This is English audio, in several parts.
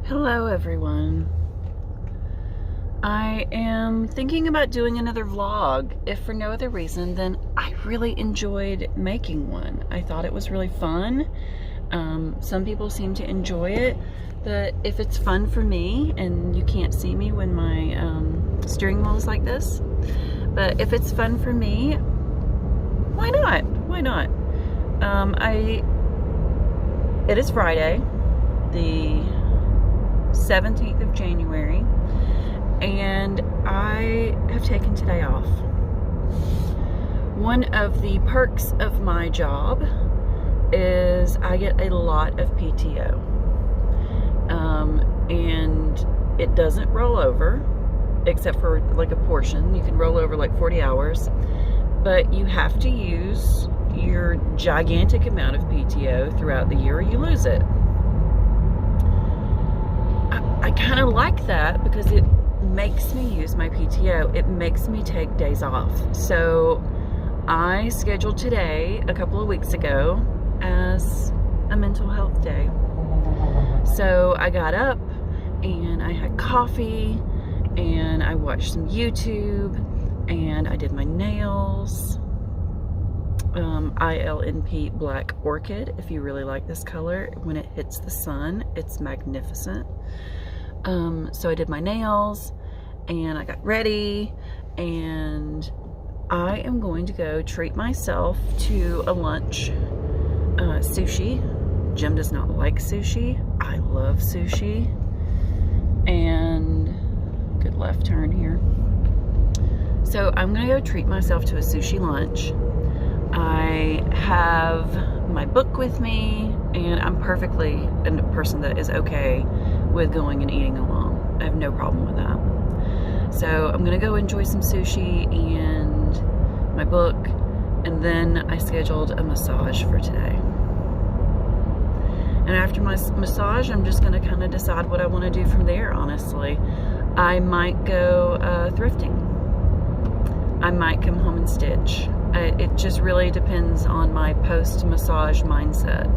Hello everyone. I am thinking about doing another vlog, if for no other reason than I really enjoyed making one. I thought it was really fun. Some people seem to enjoy it, but if it's fun for me, and you can't see me when my steering wheel is like this, but if it's fun for me, why not? Why not? It is Friday, the 17th of January, and I have taken today off. One of the perks of my job is I get a lot of PTO, and it doesn't roll over except for like a portion. You can roll over like 40 hours, but you have to use your gigantic amount of PTO throughout the year or you lose it. I kind of like that because it makes me use my PTO. It makes me take days off. So I scheduled today a couple of weeks ago as a mental health day. So I got up and I had coffee and I watched some YouTube and I did my nails. ILNP Black Orchid. If you really like this color, when it hits the sun, it's magnificent. So I did my nails and I got ready, and I am going to go treat myself to a lunch. Sushi. Jim does not like sushi. I love sushi. And good left turn here. So I'm gonna go treat myself to a sushi lunch. I have my book with me, and I'm perfectly a person that is okay with going and eating alone. I have no problem with that. So I'm gonna go enjoy some sushi and my book, and then I scheduled a massage for today. And after my massage, I'm just gonna kind of decide what I want to do from there, honestly. I might go thrifting. I might come home and stitch. It just really depends on my post-massage mindset.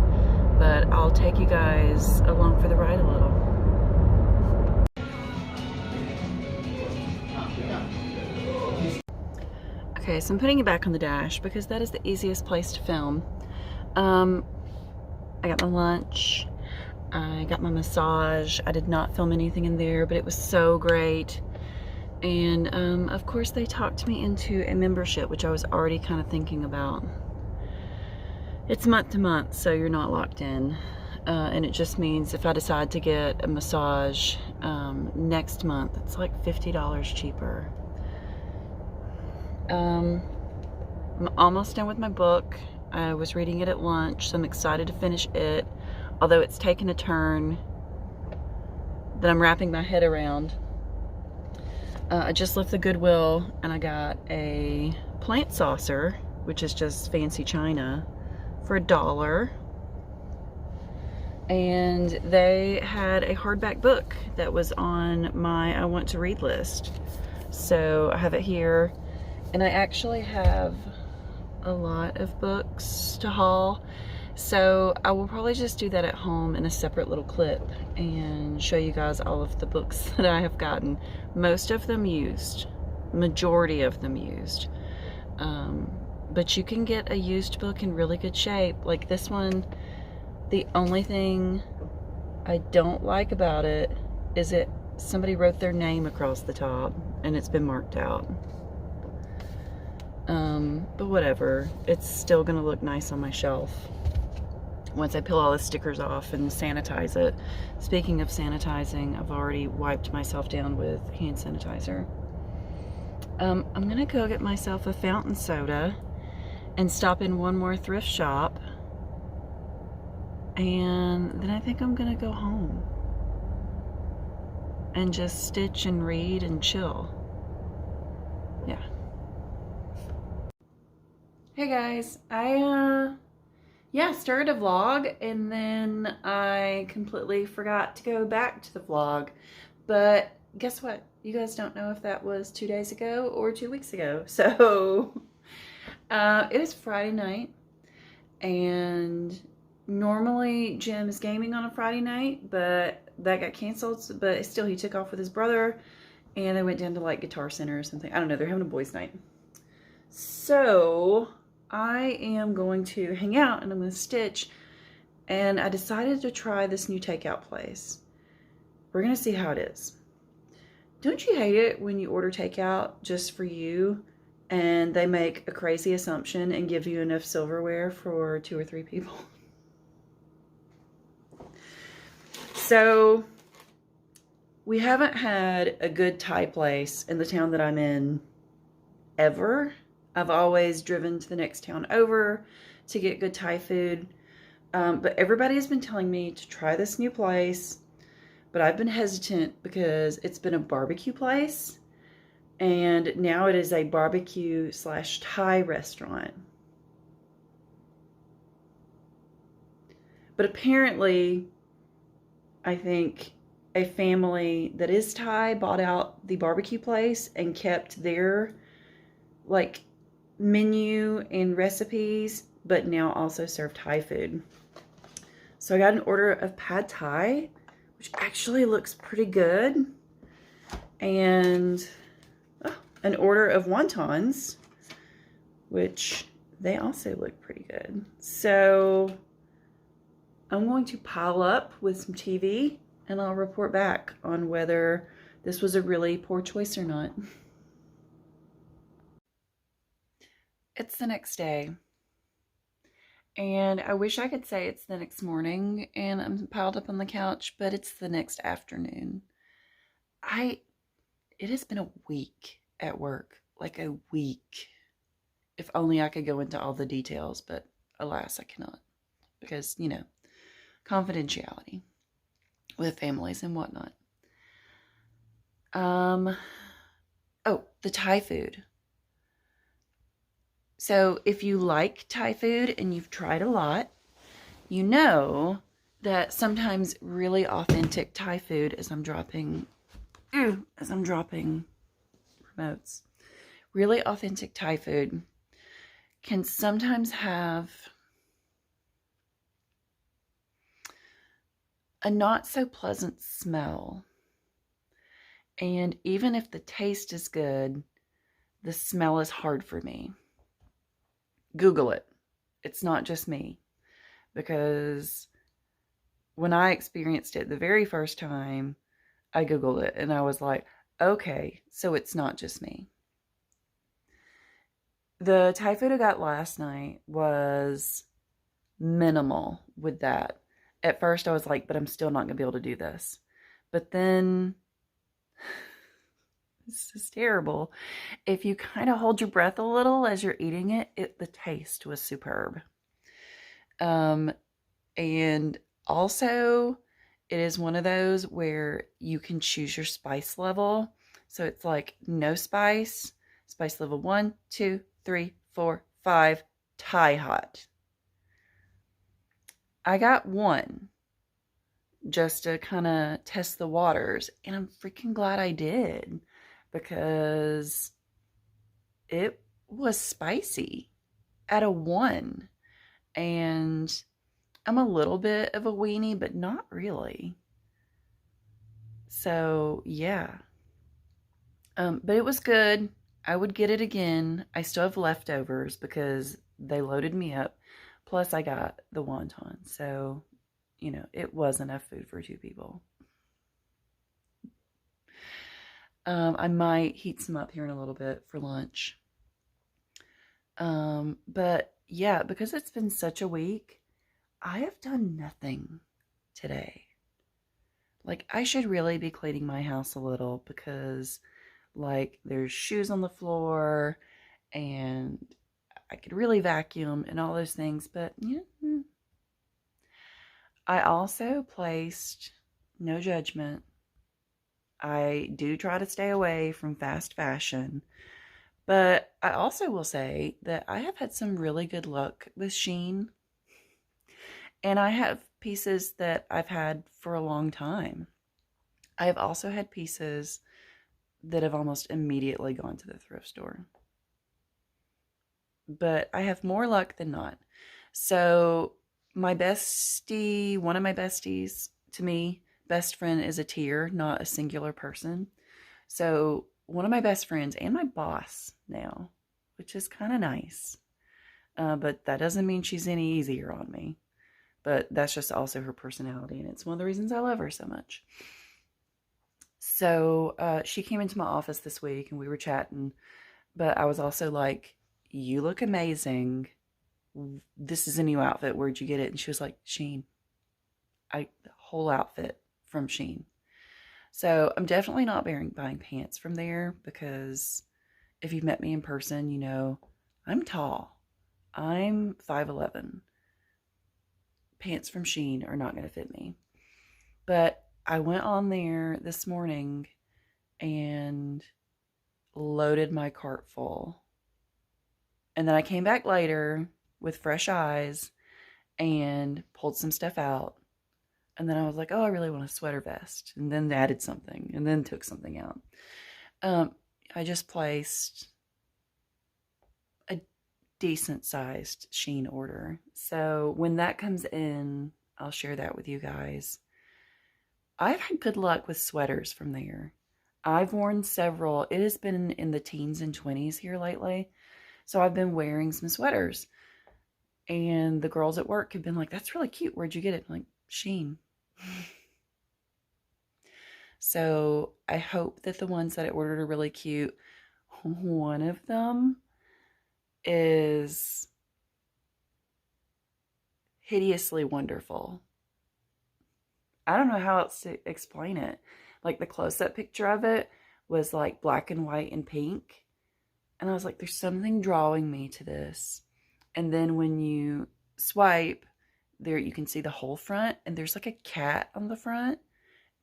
But I'll take you guys along for the ride a little. Okay, so I'm putting it back on the dash because that is the easiest place to film. I got my lunch. I got my massage. I did not film anything in there, but it was so great. And of course they talked me into a membership, which I was already kind of thinking about. It's month to month, so you're not locked in. And it just means if I decide to get a massage next month, it's like $50 cheaper. I'm almost done with my book. I was reading it at lunch, so I'm excited to finish it, although it's taken a turn that I'm wrapping my head around. I just left the Goodwill and I got a plant saucer, which is just fancy china, for $1. And they had a hardback book that was on my I want to read list. So I have it here, and I actually have a lot of books to haul. So I will probably just do that at home in a separate little clip and show you guys all of the books that I have gotten. Most of them used, majority of them used. But you can get a used book in really good shape. Like this one, the only thing I don't like about it is somebody wrote their name across the top and it's been marked out. But whatever, it's still gonna look nice on my shelf once I peel all the stickers off and sanitize it. Speaking of sanitizing, I've already wiped myself down with hand sanitizer. I'm gonna go get myself a fountain soda and stop in one more thrift shop, and then I think I'm gonna go home and just stitch and read and chill. Yeah. Hey guys, I started a vlog and then I completely forgot to go back to the vlog. But guess what? You guys don't know if that was 2 days ago or 2 weeks ago. So it was Friday night, and Normally Jim is gaming on a Friday night, but that got canceled. But still, he took off with his brother and they went down to like Guitar Center or something. I don't know. They're having a boys' night. So I am going to hang out and I'm going to stitch. And I decided to try this new takeout place. We're going to see how it is. Don't you hate it when you order takeout just for you and they make a crazy assumption and give you enough silverware for 2 or 3 people? So we haven't had a good Thai place in the town that I'm in ever. I've always driven to the next town over to get good Thai food. But everybody has been telling me to try this new place, but I've been hesitant because it's been a barbecue place and now it is a barbecue/Thai restaurant. But apparently, I think a family that is Thai bought out the barbecue place and kept their like menu and recipes, but now also serve Thai food. So I got an order of pad Thai, which actually looks pretty good, and an order of wontons, which they also look pretty good. So I'm going to pile up with some TV and I'll report back on whether this was a really poor choice or not. It's the next day. And I wish I could say it's the next morning and I'm piled up on the couch, but it's the next afternoon. It has been a week at work, like a week. If only I could go into all the details, but alas, I cannot. Because, you know, confidentiality with families and whatnot. Oh, the Thai food. So if you like Thai food and you've tried a lot, you know that sometimes really authentic Thai food, as I'm dropping remotes, really authentic Thai food can sometimes have a not so pleasant smell. And even if the taste is good, the smell is hard for me. Google it. It's not just me. Because when I experienced it the very first time, I Googled it and I was like, okay, so it's not just me. The Thai food I got last night was minimal with that. At first I was like, but I'm still not going to be able to do this. But then, this is terrible. If you kind of hold your breath a little as you're eating it, the taste was superb. And also, it is one of those where you can choose your spice level. So it's like no spice, spice level 1, 2, 3, 4, 5, Thai hot. I got 1 just to kind of test the waters, and I'm freaking glad I did because it was spicy at a 1, and I'm a little bit of a weenie, but not really. So yeah, but it was good. I would get it again. I still have leftovers because they loaded me up. Plus I got the wonton. So, you know, it was enough food for 2 people. I might heat some up here in a little bit for lunch. But yeah, because it's been such a week, I have done nothing today. Like, I should really be cleaning my house a little because, like, there's shoes on the floor and I could really vacuum and all those things. But yeah, I also placed, no judgment, I do try to stay away from fast fashion. But I also will say that I have had some really good luck with Shein. And I have pieces that I've had for a long time. I have also had pieces that have almost immediately gone to the thrift store. But I have more luck than not. So My bestie, one of my besties, to me, best friend is a tier, not a singular person. So one of my best friends and my boss now, which is kind of nice. But that doesn't mean she's any easier on me. But that's just also her personality, and it's one of the reasons I love her so much. So she came into my office this week, and we were chatting. But I was also like, "You look amazing. This is a new outfit. Where'd you get it?" And she was like, "Shein. The whole outfit from Shein." So I'm definitely not buying pants from there, because if you've met me in person, you know I'm tall. I'm 5'11". Pants from Shein are not going to fit me. But I went on there this morning and loaded my cart full. And then I came back later with fresh eyes and pulled some stuff out. And then I was like, oh, I really want a sweater vest. And then added something and then took something out. I just placed a decent sized Shein order. So when that comes in, I'll share that with you guys. I've had good luck with sweaters from there. I've worn several. It has been in the teens and 20s here lately. So I've been wearing some sweaters. And the girls at work have been like, that's really cute. Where'd you get it? I'm like, Shein. So I hope that the ones that I ordered are really cute. One of them is hideously wonderful. I don't know how else to explain it. Like the close-up picture of it was like black and white and pink. And I was like, there's something drawing me to this. And then when you swipe, there you can see the whole front, and there's like a cat on the front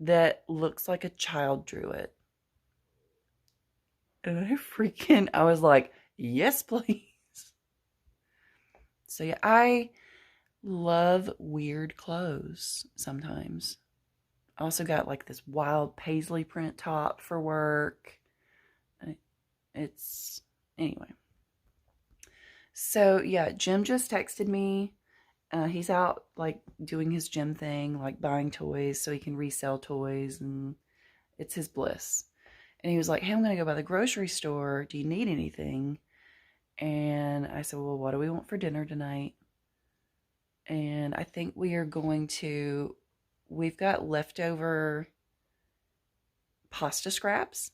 that looks like a child drew it. And I was like, yes, please. So yeah, I love weird clothes sometimes. I also got like this wild paisley print top for work. It's, anyway. So yeah, Jim just texted me. He's out like doing his gym thing, like buying toys so he can resell toys, and it's his bliss. And he was like, hey, I'm going to go by the grocery store. Do you need anything? And I said, well, what do we want for dinner tonight? And I think we've got leftover pasta scraps.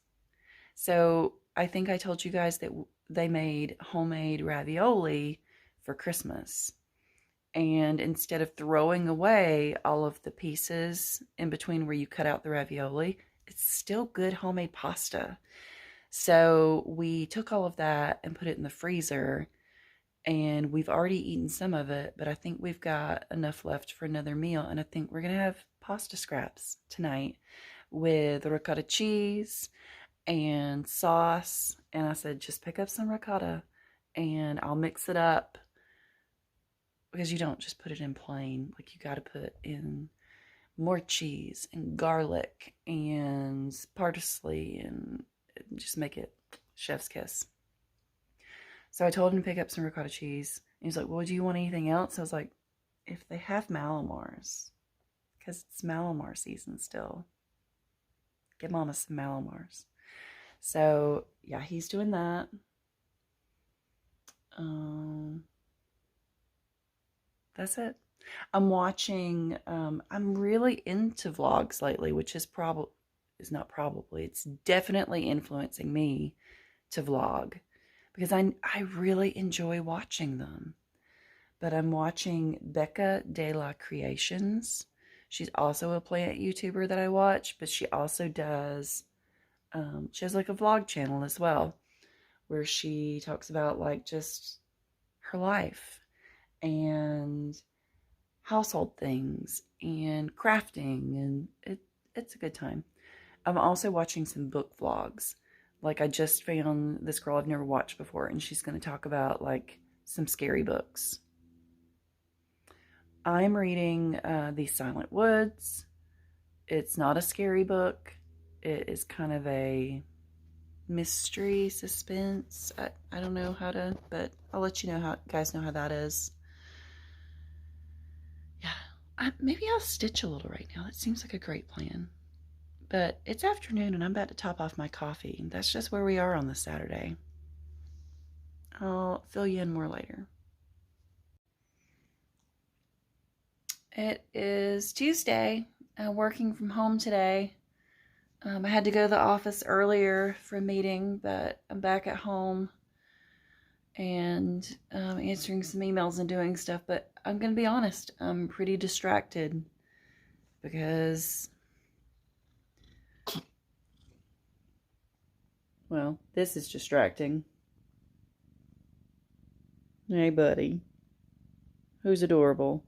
So I think I told you guys that they made homemade ravioli for Christmas. And instead of throwing away all of the pieces in between where you cut out the ravioli, it's still good homemade pasta. So we took all of that and put it in the freezer, and we've already eaten some of it, but I think we've got enough left for another meal. And I think we're going to have pasta scraps tonight with ricotta cheese and sauce. And I said, just pick up some ricotta and I'll mix it up, because you don't just put it in plain. Like, you got to put in more cheese and garlic and parsley and just make it chef's kiss. So I told him to pick up some ricotta cheese. And he's like, well, do you want anything else? I was like, if they have Malamars, because it's Malamar season still. Give Mama some Malamars. So yeah, he's doing that. That's it. I'm watching, I'm really into vlogs lately, which is it's definitely influencing me to vlog, because I really enjoy watching them. But I'm watching Becca de la Creations. She's also a plant YouTuber that I watch, but she also does, she has like a vlog channel as well, where she talks about like just her life and household things and crafting, and it's a good time. I'm also watching some book vlogs. Like, I just found this girl I've never watched before, and she's going to talk about like some scary books. I'm reading The Silent Woods. It's not a scary book. It is kind of a mystery suspense. I don't know how to, but I'll let you know guys know how that is. Maybe I'll stitch a little right now. That seems like a great plan. But it's afternoon and I'm about to top off my coffee. That's just where we are on this Saturday. I'll fill you in more later. It is Tuesday. I'm working from home today. I had to go to the office earlier for a meeting, but I'm back at home and answering some emails and doing stuff. But I'm going to be honest, I'm pretty distracted because, well, this is distracting. Hey, buddy. Who's adorable?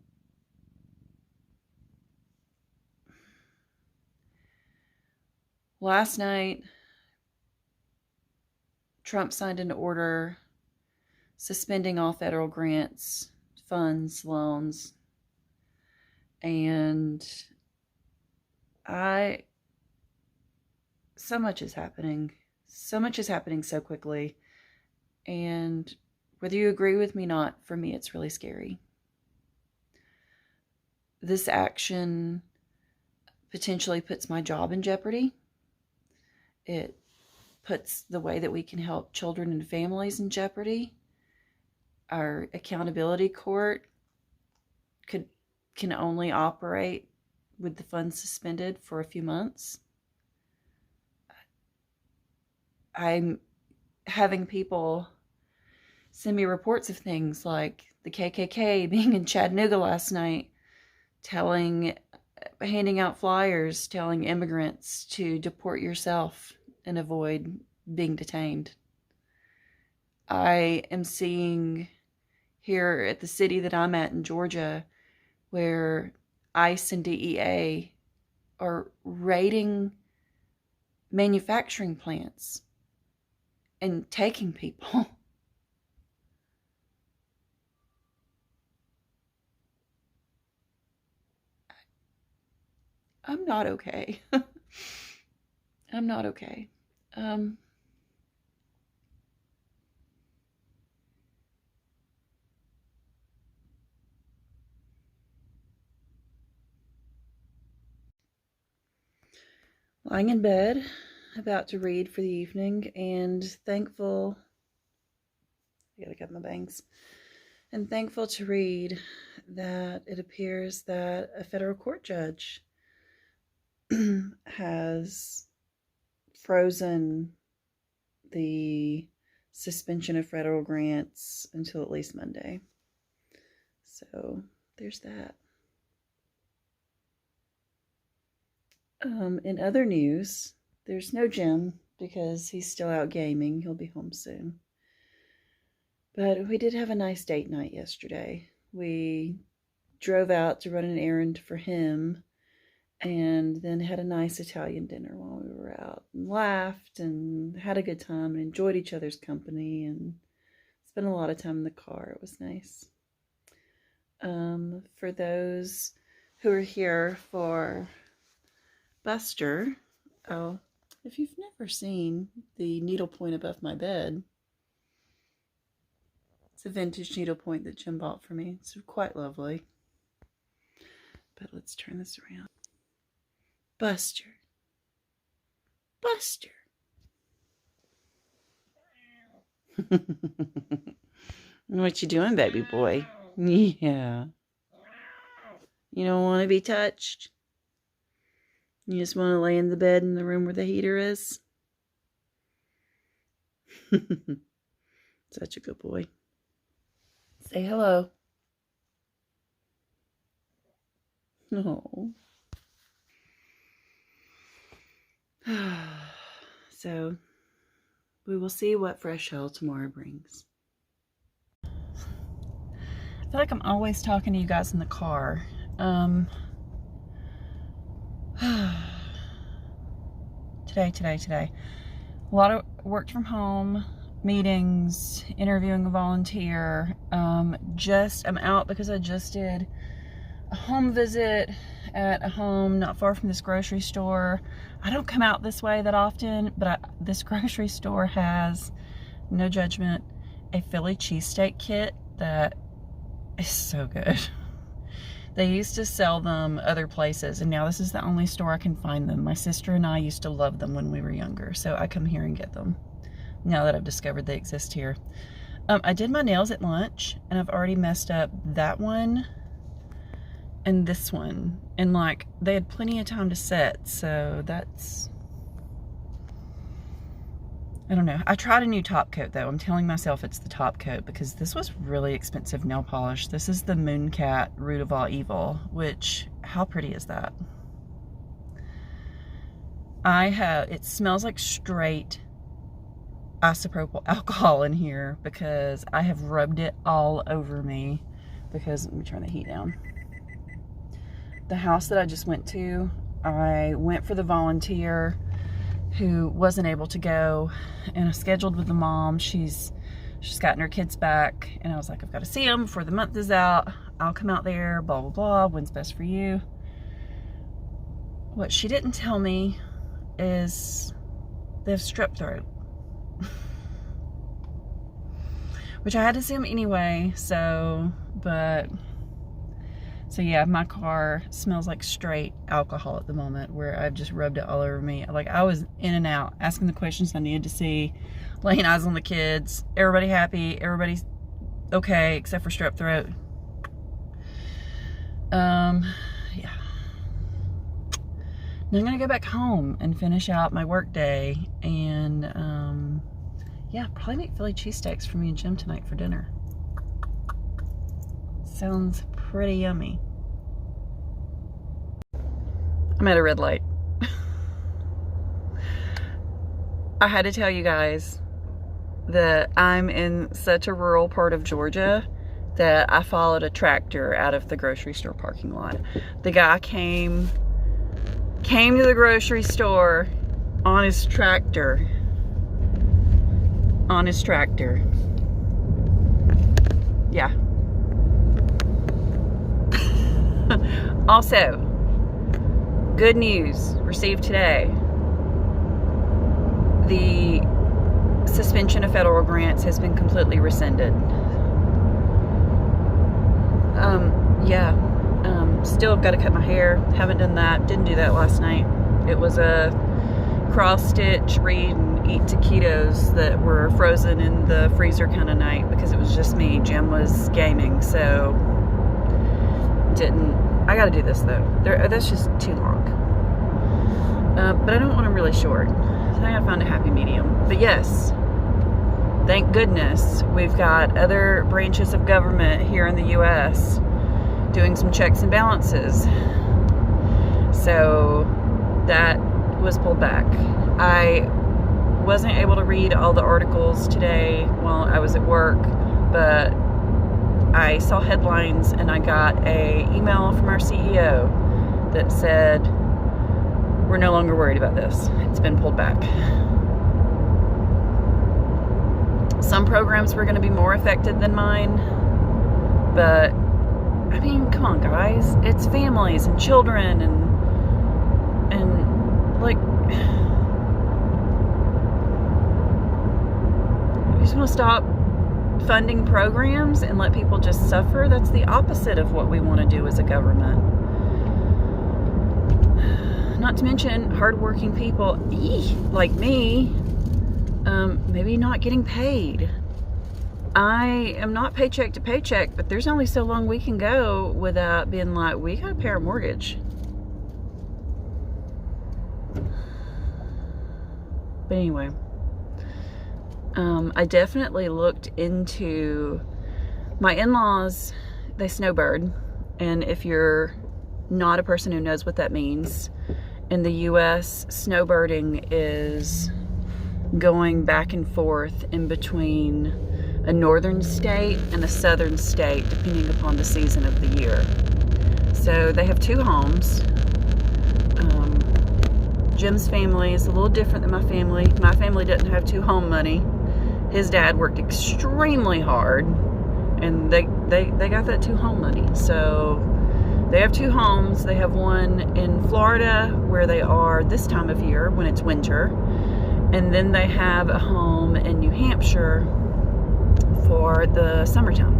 Last night, Trump signed an order suspending all federal grants, funds, loans, and so much is happening. So much is happening so quickly. And whether you agree with me or not, for me, it's really scary. This action potentially puts my job in jeopardy. It puts the way that we can help children and families in jeopardy. Our accountability court can only operate with the funds suspended for a few months. I'm having people send me reports of things like the KKK being in Chattanooga last night, handing out flyers telling immigrants to deport yourself and avoid being detained. I am seeing here at the city that I'm at in Georgia where ICE and DEA are raiding manufacturing plants and taking people. I'm not okay. I'm not okay. Lying in bed, about to read for the evening, and thankful. I gotta cut my bangs. And thankful to read that it appears that a federal court judge has frozen the suspension of federal grants until at least Monday. So there's that. In other news, there's no Jim because he's still out gaming. He'll be home soon. But we did have a nice date night yesterday. We drove out to run an errand for him and then had a nice Italian dinner while we were out and laughed and had a good time and enjoyed each other's company and spent a lot of time in the car. It was nice. For those who are here for Buster, if you've never seen the needlepoint above my bed, it's a vintage needlepoint that Jim bought for me. It's quite lovely. But let's turn this around. Buster. Buster. What you doing, baby boy? Yeah. You don't want to be touched? You just want to lay in the bed in the room where the heater is? Such a good boy. Say hello. Oh. So, we will see what fresh hell tomorrow brings. I feel like I'm always talking to you guys in the car. Today. A lot of work from home, meetings, interviewing a volunteer. I'm out because I just did a home visit at a home not far from this grocery store. I don't come out this way that often, but this grocery store has, no judgment, a Philly cheesesteak kit that is so good. They used to sell them other places, and now this is the only store I can find them. My sister and I used to love them when we were younger, so I come here and get them now that I've discovered they exist here. I did my nails at lunch, and I've already messed up that one and this one. And like, they had plenty of time to set, so that's... I don't know. I tried a new top coat though. I'm telling myself it's the top coat because this was really expensive nail polish. This is the Mooncat Root of All Evil, which, how pretty is that? It smells like straight isopropyl alcohol in here because I have rubbed it all over me because, let me turn the heat down. The house that I just went to, I went for the volunteer who wasn't able to go, and I scheduled with the mom. She's gotten her kids back, and I was like, I've got to see them before the month is out. I'll come out there, blah, blah, blah. When's best for you? What she didn't tell me is they have strep throat. Which I had to see them anyway, so yeah, my car smells like straight alcohol at the moment, where I've just rubbed it all over me. Like, I was in and out, asking the questions I needed to see, laying eyes on the kids. Everybody happy, everybody's okay, except for strep throat. Yeah. Now I'm gonna go back home and finish out my work day, and yeah, probably make Philly cheesesteaks for me and Jim tonight for dinner. Sounds pretty yummy. I'm at a red light. I had to tell you guys that I'm in such a rural part of Georgia that I followed a tractor out of the grocery store parking lot. The guy came to the grocery store on his tractor. Yeah. Also, good news received today. The suspension of federal grants has been completely rescinded. Still have got to cut my hair. Haven't done that. Didn't do that last night. It was a cross stitch, read and eat taquitos that were frozen in the freezer kind of night because it was just me. Jim was gaming, so I gotta do this though. That's just too long. But I don't want them really short, so I gotta find a happy medium. But yes, thank goodness we've got other branches of government here in the US doing some checks and balances. So that was pulled back. I wasn't able to read all the articles today while I was at work, but I saw headlines and I got an email from our CEO that said, we're no longer worried about this. It's been pulled back. Some programs were going to be more affected than mine, but I mean, come on guys, it's families and children and like, you just want to stop funding programs and let people just suffer? That's the opposite of what we want to do as a government. Not to mention hardworking people, like me, maybe not getting paid. I am not paycheck to paycheck, but there's only so long we can go without being like, we gotta pay our mortgage. But anyway, I definitely looked into my in-laws. They snowbird, and if you're not a person who knows what that means, in the US, snowbirding is going back and forth in between a northern state and a southern state, depending upon the season of the year. So they have two homes. Jim's family is a little different than my family. My family doesn't have two home money. His dad worked extremely hard, and they got that two home money. So they have two homes. They have one in Florida where they are this time of year when it's winter, and then they have a home in New Hampshire for the summertime.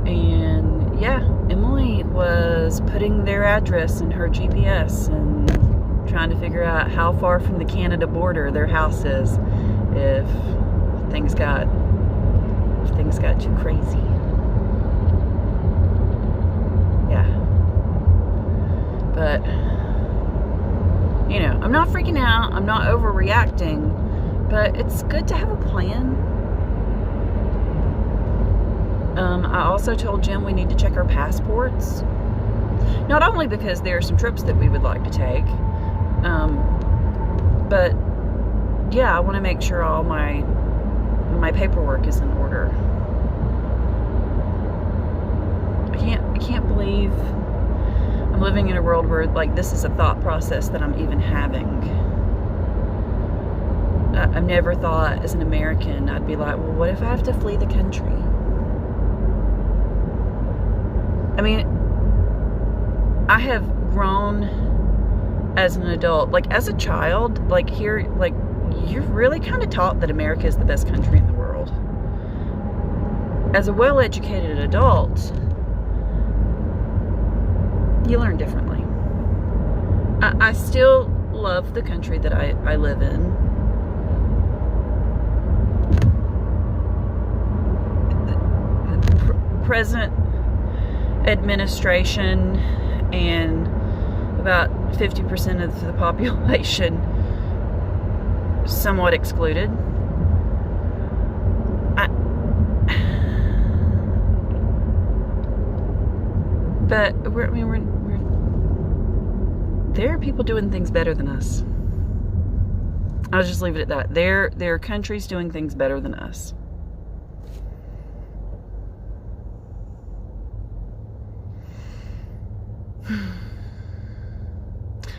And yeah, Emily was putting their address in her GPS and trying to figure out how far from the Canada border their house is if things got too crazy. Yeah. But, you know, I'm not freaking out. I'm not overreacting. But it's good to have a plan. I also told Jim we need to check our passports. Not only because there are some trips that we would like to take, but yeah, I want to make sure all my paperwork is in order. I can't believe I'm living in a world where like this is a thought process that I'm even having. I've never thought as an American I'd be like, well, what if I have to flee the country? I mean, I have grown as an adult. Like as a child, like here, like you're really kind of taught that America is the best country in the world. As a well-educated adult, you learn differently. I still love the country that I live in. The present administration and about 50% of the population somewhat excluded. But there are people doing things better than us. I'll just leave it at that. There are countries doing things better than us.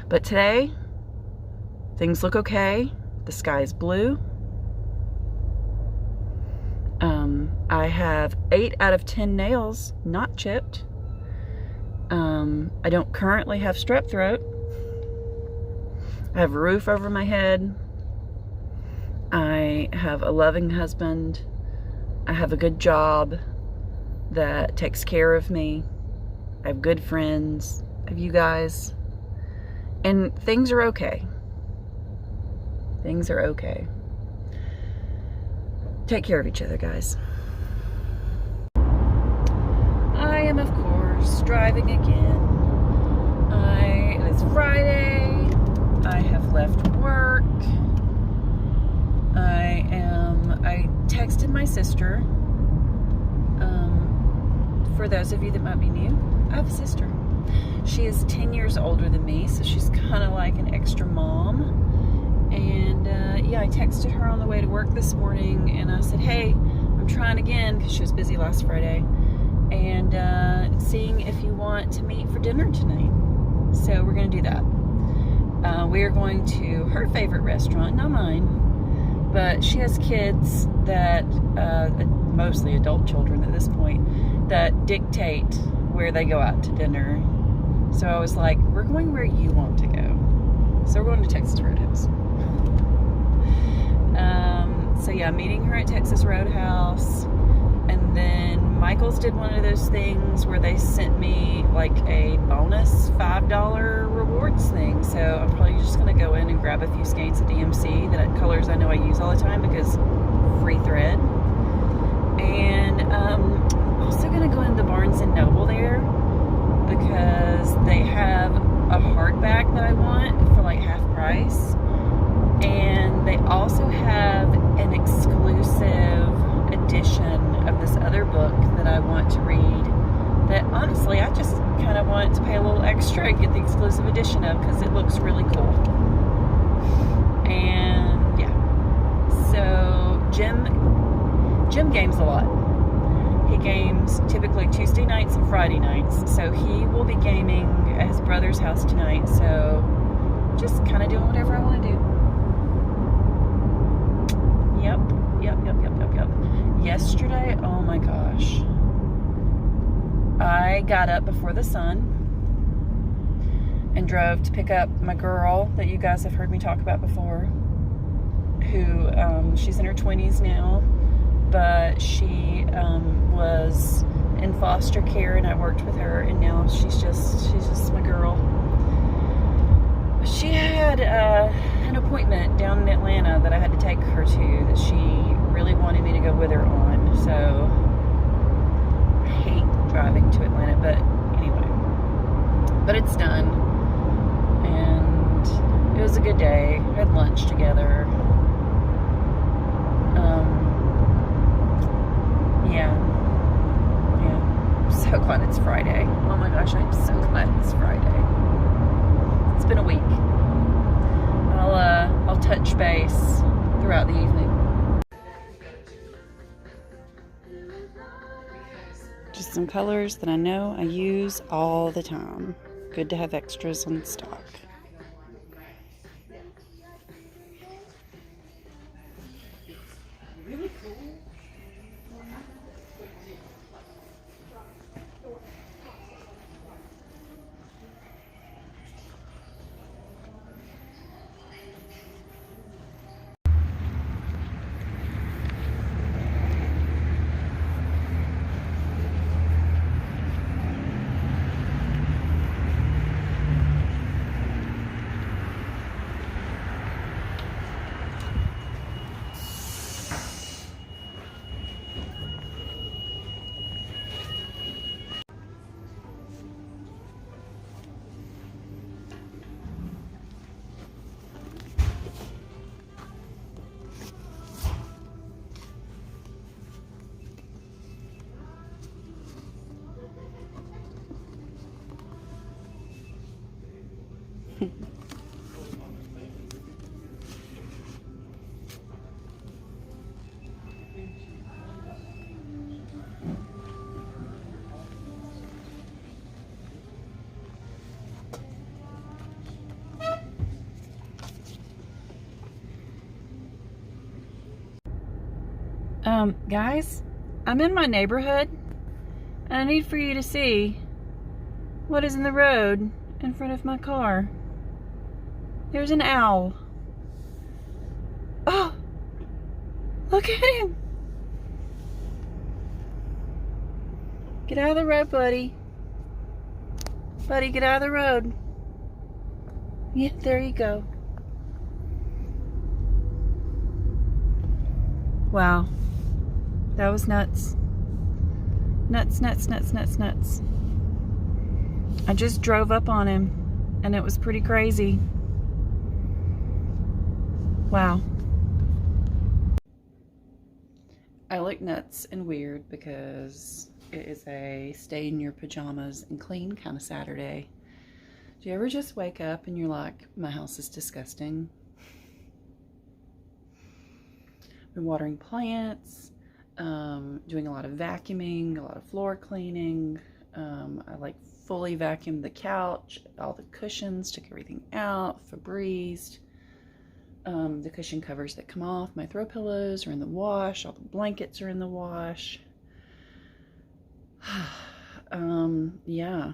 But today, things look okay. The sky is blue. I have 8 out of 10 nails not chipped. I don't currently have strep throat. I have a roof over my head. I have a loving husband. I have a good job that takes care of me. I have good friends. I have you guys. And things are okay. Things are okay. Take care of each other, guys. I am, of course, driving again. It's Friday. I have left work. I texted my sister. For those of you that might be new, I have a sister. She is 10 years older than me, so she's kind of like an extra mom. And yeah, I texted her on the way to work this morning, and I said, hey, I'm trying again, because she was busy last Friday, and seeing if you want to meet for dinner tonight. So we're going to do that. We are going to her favorite restaurant, not mine, but she has kids that, mostly adult children at this point, that dictate where they go out to dinner. So I was like, we're going where you want to go. So we're going to Texas Roadhouse. So yeah, meeting her at Texas Roadhouse. And then Michael's did one of those things where they sent me like a bonus $5 rewards thing. So I'm probably just going to go in and grab a few skeins of DMC, that colors I know I use all the time because free thread. And I'm also going to go into Barnes & Noble there because they have a hardback that I want for like half price. And they also have an exclusive edition of this other book that I want to read that honestly I just kind of want to pay a little extra and get the exclusive edition of because it looks really cool. And yeah, so Jim games a lot. He games typically Tuesday nights and Friday nights, so he will be gaming at his brother's house tonight. So just kind of doing whatever I want to do. Yep. Yesterday, oh my gosh, I got up before the sun and drove to pick up my girl that you guys have heard me talk about before, who she's in her 20s now, but she was in foster care, and I worked with her, and now she's just my girl. She had an appointment down in Atlanta that I had to take her to that she really wanted me to go with her on. So I hate driving to Atlanta, but anyway. But it's done, and it was a good day. We had lunch together. Yeah. I'm so glad it's Friday. Oh my gosh, I'm so glad it's Friday. It's been a week. I'll touch base throughout the evening. Just some colors that I know I use all the time. Good to have extras on stock. Really cool. Guys, I'm in my neighborhood, and I need for you to see what is in the road in front of my car. There's an owl. Oh, look at him. Get out of the road, buddy. Buddy, get out of the road. Yeah, there you go. Wow. That was nuts. Nuts, nuts, nuts, nuts, nuts. I just drove up on him, and it was pretty crazy. Wow. I look nuts and weird because it is a stay in your pajamas and clean kind of Saturday. Do you ever just wake up and you're like, my house is disgusting? Been watering plants, doing a lot of vacuuming, a lot of floor cleaning. I like fully vacuumed the couch, all the cushions, took everything out, Febrezed. The cushion covers that come off, my throw pillows are in the wash, all the blankets are in the wash. Yeah,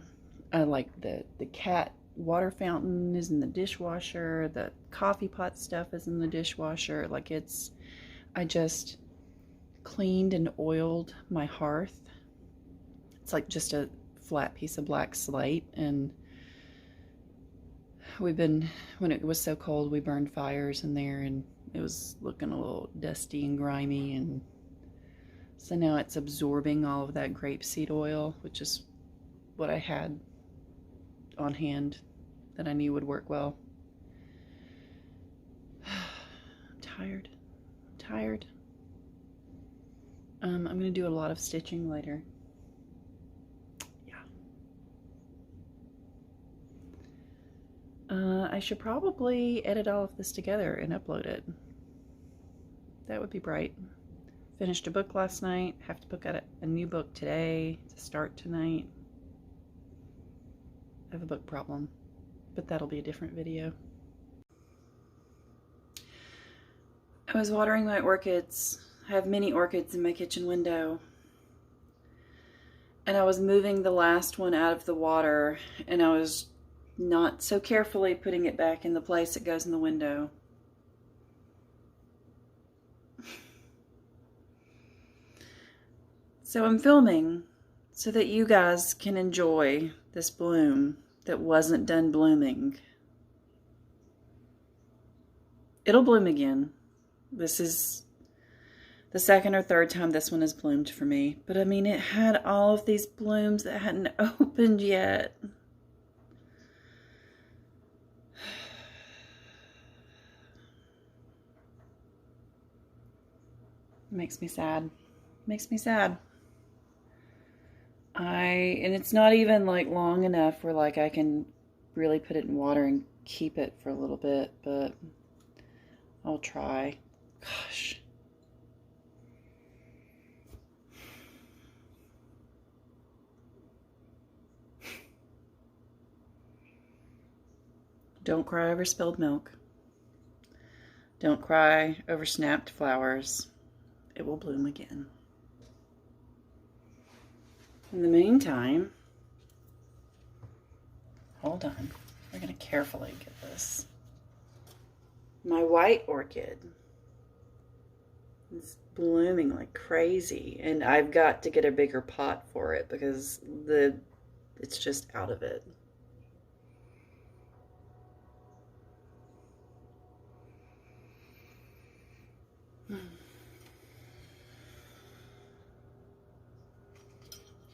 I like the cat water fountain is in the dishwasher, the coffee pot stuff is in the dishwasher. Like I just cleaned and oiled my hearth. It's like just a flat piece of black slate, and when it was so cold, we burned fires in there, and it was looking a little dusty and grimy, and so now it's absorbing all of that grapeseed oil, which is what I had on hand that I knew would work well. I'm tired. I'm gonna do a lot of stitching later. Yeah. I should probably edit all of this together and upload it. That would be bright. Finished a book last night. Have to pick out a new book today to start tonight. I have a book problem, but that'll be a different video. I was watering my orchids. I have mini orchids in my kitchen window. And I was moving the last one out of the water, and I was not so carefully putting it back in the place it goes in the window. So I'm filming so that you guys can enjoy this bloom that wasn't done blooming. It'll bloom again. This is the second or third time this one has bloomed for me. But I mean, it had all of these blooms that hadn't opened yet. It makes me sad. Makes me sad. And it's not even like long enough where like I can really put it in water and keep it for a little bit, but I'll try. Gosh. Don't cry over spilled milk. Don't cry over snapped flowers. It will bloom again. In the meantime, hold on. We're going to carefully get this. My white orchid is blooming like crazy, and I've got to get a bigger pot for it because it's just out of it.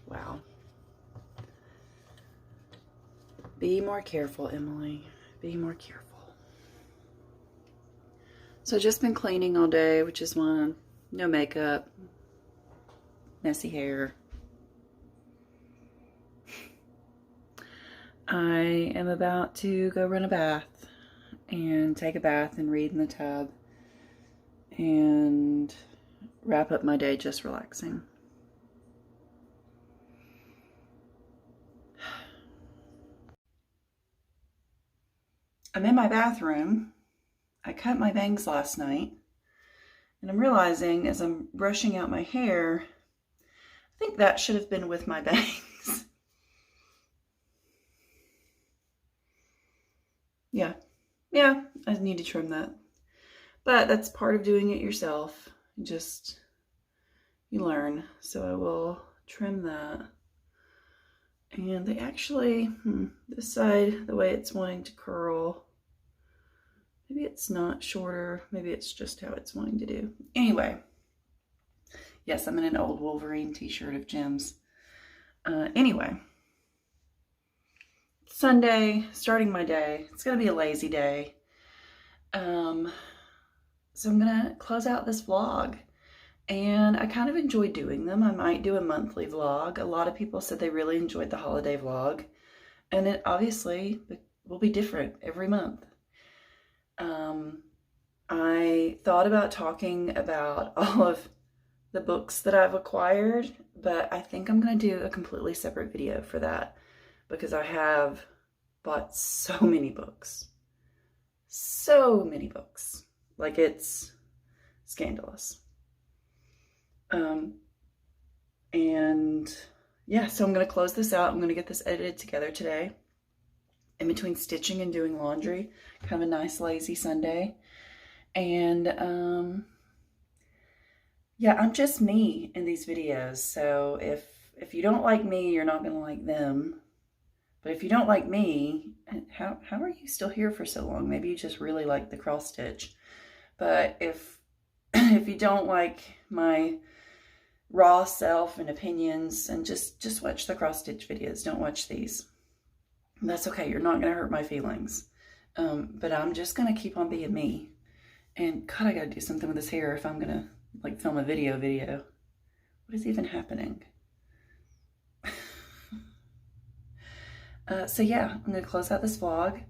Wow. Be more careful, Emily. Be more careful. So I've just been cleaning all day, which is why no makeup, messy hair. I am about to go run a bath and take a bath and read in the tub and wrap up my day just relaxing. I'm in my bathroom. I cut my bangs last night, and I'm realizing as I'm brushing out my hair, I think that should have been with my bangs. Yeah, I need to trim that. But that's part of doing it yourself. You learn. So I will trim that. And they actually, this side, the way it's wanting to curl, maybe it's not shorter. Maybe it's just how it's wanting to do. Anyway, yes, I'm in an old Wolverine t-shirt of Jim's. Anyway, Sunday, starting my day. It's going to be a lazy day. So I'm going to close out this vlog. And I kind of enjoy doing them. I might do a monthly vlog. A lot of people said they really enjoyed the holiday vlog. And it obviously will be different every month. I thought about talking about all of the books that I've acquired, but I think I'm going to do a completely separate video for that because I have bought so many books. So many books. Like, it's scandalous. And yeah, so I'm going to close this out. I'm going to get this edited together today in between stitching and doing laundry. Kind of a nice lazy Sunday. And yeah, I'm just me in these videos. So if you don't like me, you're not going to like them. But if you don't like me, how are you still here for so long? Maybe you just really like the cross stitch. But if you don't like my raw self and opinions, and just watch the cross stitch videos, don't watch these. That's okay. You're not going to hurt my feelings. But I'm just going to keep on being me. And God, I got to do something with this hair if I'm going to like film a video. What is even happening? So yeah, I'm going to close out this vlog.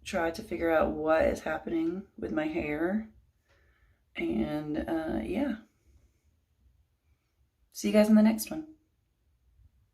Try to figure out what is happening with my hair. And yeah. See you guys in the next one.